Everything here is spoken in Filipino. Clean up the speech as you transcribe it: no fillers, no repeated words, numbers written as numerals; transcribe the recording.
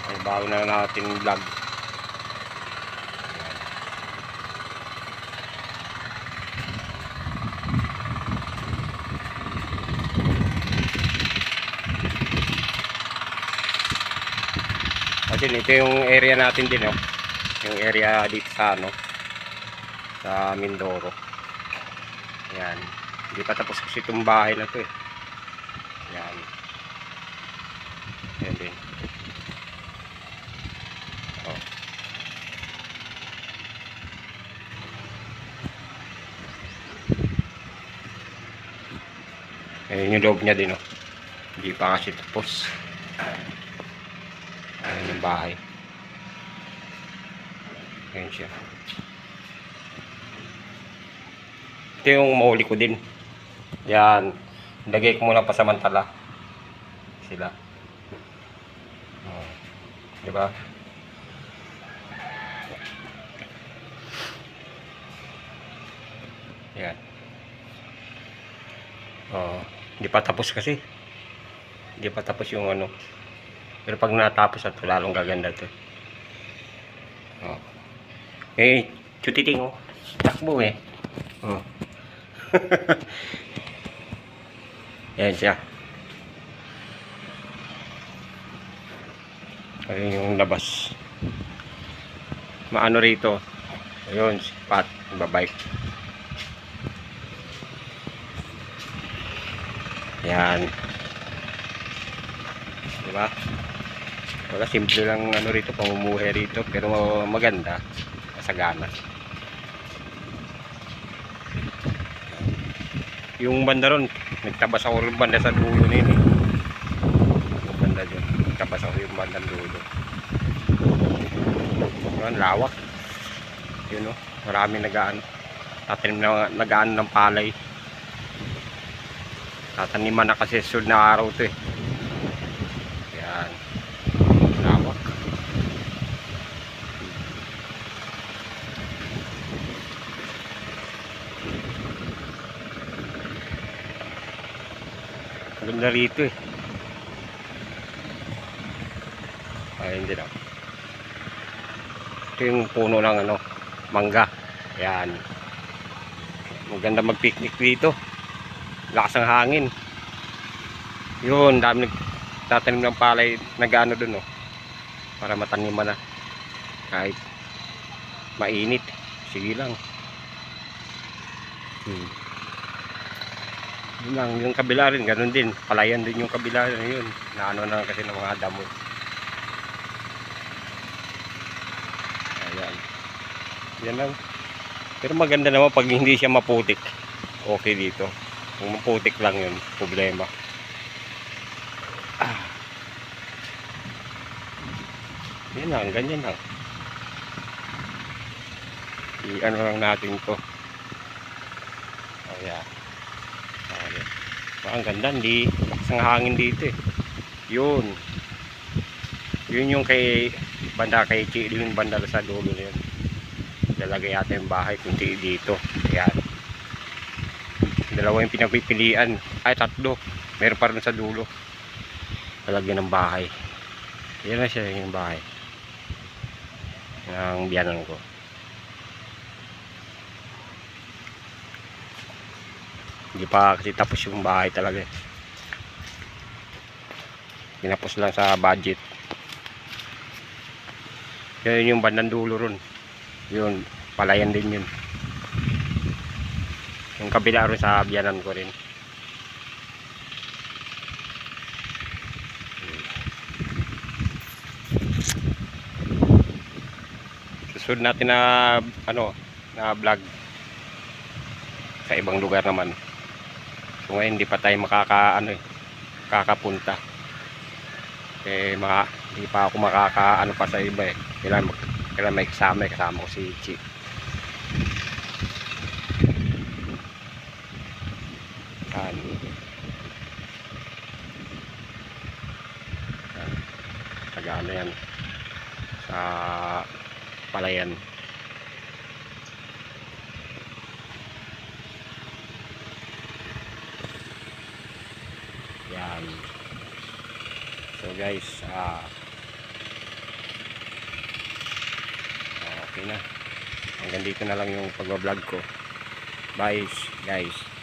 Ay, bago na natin vlog. Kasi ito yung area natin din, oh. Yung area dito sa ano, sa Mindoro. Yan. Hindi pa tapos kasi itong bahay na to, eh. Yan. Yan din. Oh. Ayan yung loob niya din, oh. Hindi pa kasi tapos. Ayan yung bahay. Ayan siya. Ito yung mahuli ko din. Yan. Lagay ko muna pasamantala sila. Oh. Diba? Yan. Oh. Hindi pa tapos kasi. Hindi pa tapos yung ano. Pero pag natapos at lalong gaganda to. Oh. Eh, chutiting, oh. Takbo, eh. Oh. Yan siya. Ayun yung labas. Maano rito. Ayun, si Pat, babike. Yan. Diba? Wala, simple lang ano rito, pamumuhay rito, pero maganda. Masagana. Yung banda ron, nagtabas ako yung banda sa dulo nini. Yung banda dyan, nagtabas ako yung banda dulo. Yan, lawak. Yun, oh, marami nagaan. Tatanim na nagaan ng palay. Tataniman na kasi sunod na araw to, eh. Yan. Lawak. Ganda rito, eh. Ay, hindi lang. Ito yung puno ng ano, mangga. Yan. Maganda mag-picnic dito. Lakas ng hangin. Yun, dami nagtatanim ng palay, nag-ano dun, oh. Para mataniman na. Kahit mainit. Sige lang. Yun lang, yung kabila rin, ganun din. Palayan din yung kabila rin, yun. Naano na kasi ng mga damo. Ayan. Yan lang. Pero maganda naman pag hindi siya maputik. Okay dito. Kung maputik lang yun, problema. Yan lang, ganyan lang. I-ano lang natin to. Ayan. Okay. Ang ganda, hindi lakas ng hangin dito, eh. Yun. Yun yung kay banda kay Chili, yung banda sa dulo na yun. Lalagay yata yung bahay kunti dito. Ayan. Dalawa yung pinagpipilian. Ay, tatlo. Meron pa rin sa dulo. Lalagyan ng bahay. Yan na siya yung bahay ng biyanan ko. Hindi pa kasi tapos yung bahay talaga, eh. Tinapos lang sa budget. Yan yung bandang dulo ron. Yun, palayan din yun. Yung kabila rin sa biyanan ko rin. Susunod natin na ano, na vlog sa ibang lugar naman. So ngayon hindi pa tayo makakapunta. Hindi pa ako makakaano pa sa iba, eh. Kailan may kasama ko si Chi. Taga-ano yan sa palayan. Yan. So guys, okay na. Hanggang dito na lang yung pagbablog ko. Bye guys.